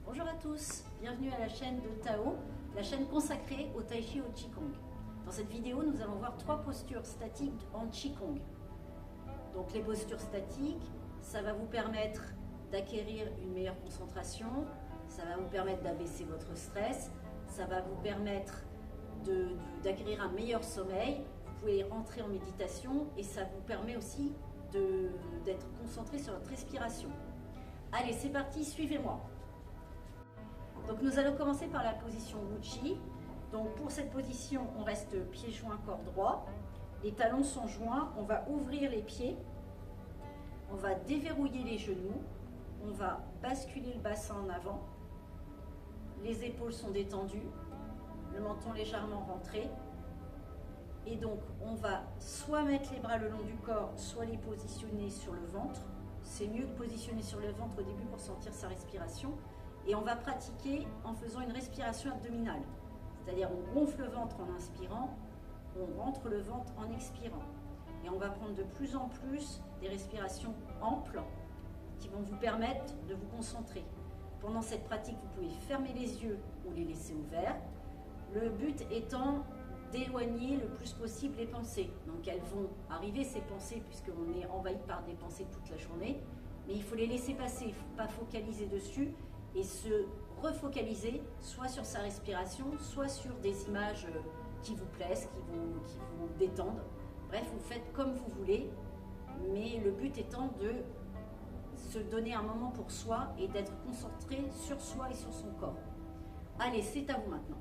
Bonjour à tous, bienvenue à la chaîne de Tao, la chaîne consacrée au Tai Chi et au Qigong. Dans cette vidéo, nous allons voir 3 postures statiques en Qigong. Donc les postures statiques, ça va vous permettre d'acquérir une meilleure concentration, ça va vous permettre d'abaisser votre stress, ça va vous permettre d'acquérir un meilleur sommeil, vous pouvez rentrer en méditation et ça vous permet aussi d'être concentré sur votre respiration. Allez, c'est parti, suivez-moi. Donc nous allons commencer par la position Wu Chi. Donc pour cette position, on reste pieds joints, corps droit. Les talons sont joints, on va ouvrir les pieds. On va déverrouiller les genoux. On va basculer le bassin en avant. Les épaules sont détendues. Le menton légèrement rentré. Et donc on va soit mettre les bras le long du corps, soit les positionner sur le ventre. C'est mieux de positionner sur le ventre au début pour sentir sa respiration. Et on va pratiquer en faisant une respiration abdominale. C'est-à-dire on gonfle le ventre en inspirant, on rentre le ventre en expirant. Et on va prendre de plus en plus des respirations amples qui vont vous permettre de vous concentrer. Pendant cette pratique, vous pouvez fermer les yeux ou les laisser ouverts. Le but étant d'éloigner le plus possible les pensées. Donc elles vont arriver ces pensées puisqu'on est envahi par des pensées toute la journée. Mais il faut les laisser passer, il ne faut pas focaliser dessus et se refocaliser soit sur sa respiration, soit sur des images qui vous plaisent, qui vous détendent. Bref, vous faites comme vous voulez, mais le but étant de se donner un moment pour soi et d'être concentré sur soi et sur son corps. Allez, c'est à vous maintenant.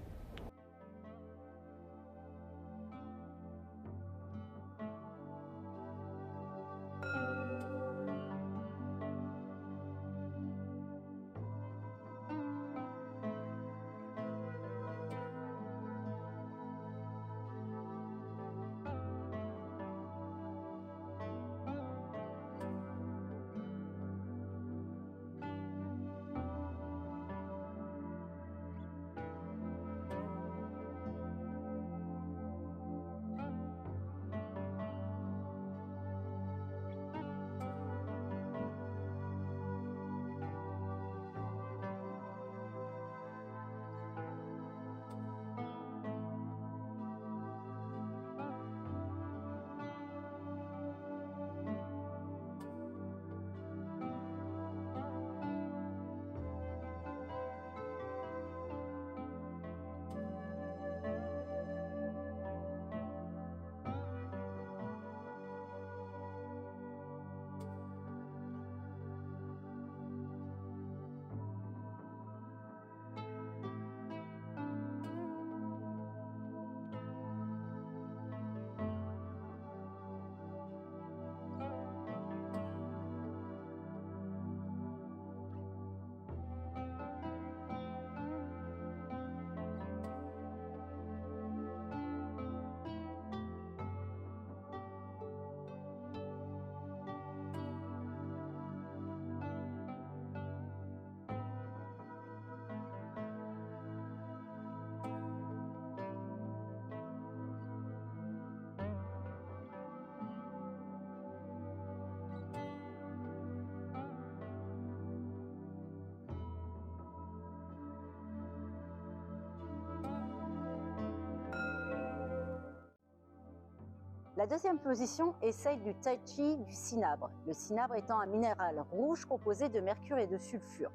La deuxième position est celle du Tai Chi du cinabre. Le cinabre étant un minéral rouge composé de mercure et de sulfure.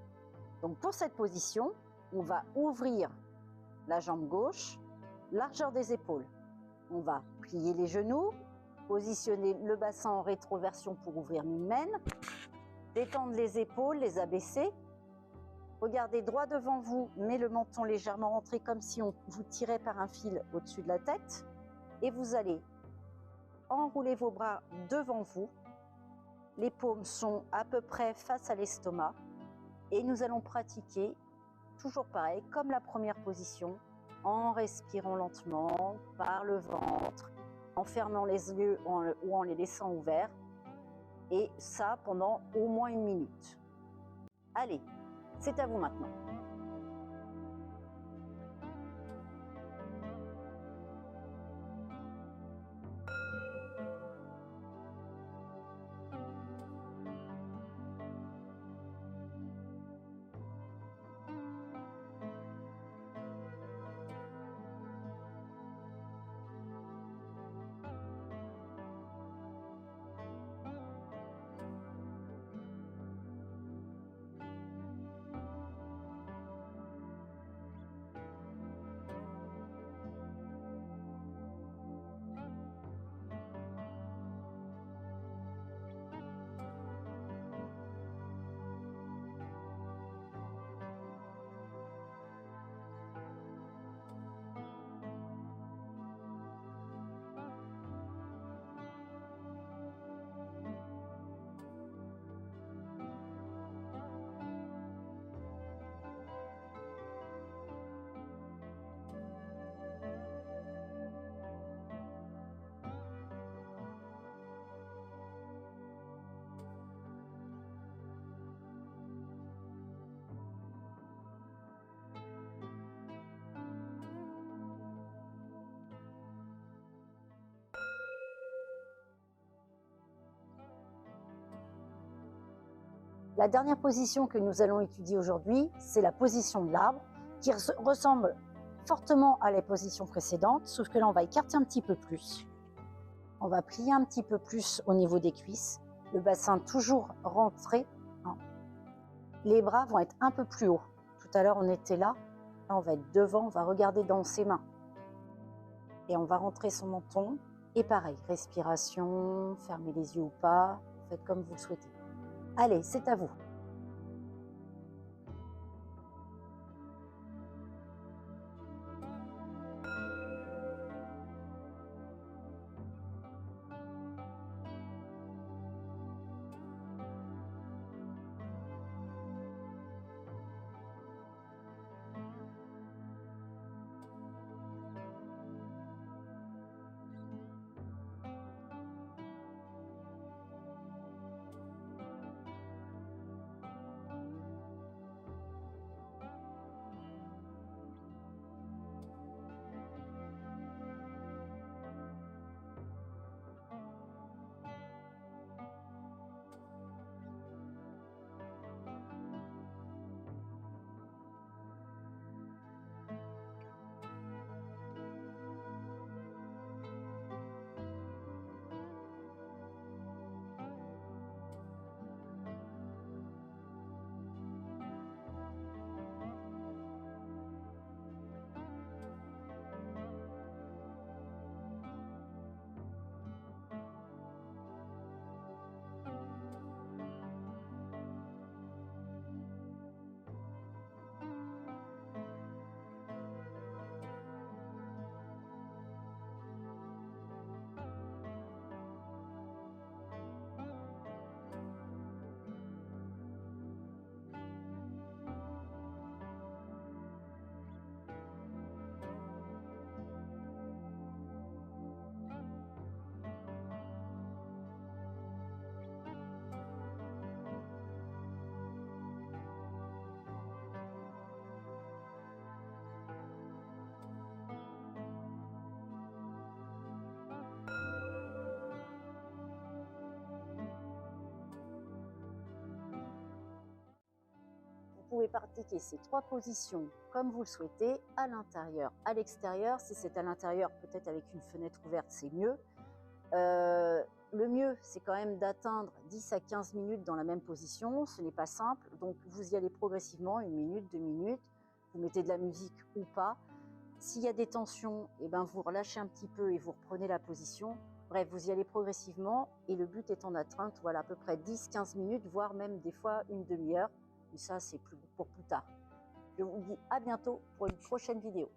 Donc pour cette position, on va ouvrir la jambe gauche, largeur des épaules. On va plier les genoux, positionner le bassin en rétroversion pour ouvrir mi-mène, détendre les épaules, les abaisser. Regardez droit devant vous, mais le menton légèrement rentré comme si on vous tirait par un fil au-dessus de la tête. Et vous allez enroulez vos bras devant vous, les paumes sont à peu près face à l'estomac et nous allons pratiquer toujours pareil comme la première position en respirant lentement par le ventre, en fermant les yeux ou en les laissant ouverts et ça pendant au moins 1 minute. Allez, c'est à vous maintenant. La dernière position que nous allons étudier aujourd'hui, c'est la position de l'arbre, qui ressemble fortement à les positions précédentes, sauf que là, on va écarter un petit peu plus. On va plier un petit peu plus au niveau des cuisses. Le bassin toujours rentré. Les bras vont être un peu plus hauts. Tout à l'heure, on était là. Là, on va être devant, on va regarder dans ses mains. Et on va rentrer son menton. Et pareil, respiration, fermez les yeux ou pas, faites comme vous le souhaitez. Allez, c'est à vous. Vous pouvez pratiquer ces 3 positions comme vous le souhaitez, à l'intérieur, à l'extérieur. Si c'est à l'intérieur, peut-être avec une fenêtre ouverte, c'est mieux. Le mieux, c'est quand même d'atteindre 10 à 15 minutes dans la même position. Ce n'est pas simple, donc vous y allez progressivement, 1 minute, 2 minutes. Vous mettez de la musique ou pas. S'il y a des tensions, eh ben vous relâchez un petit peu et vous reprenez la position. Bref, vous y allez progressivement et le but étant d'atteindre voilà, à peu près 10-15 minutes, voire même des fois une demi-heure. Mais ça, c'est pour plus tard. Je vous dis à bientôt pour une prochaine vidéo.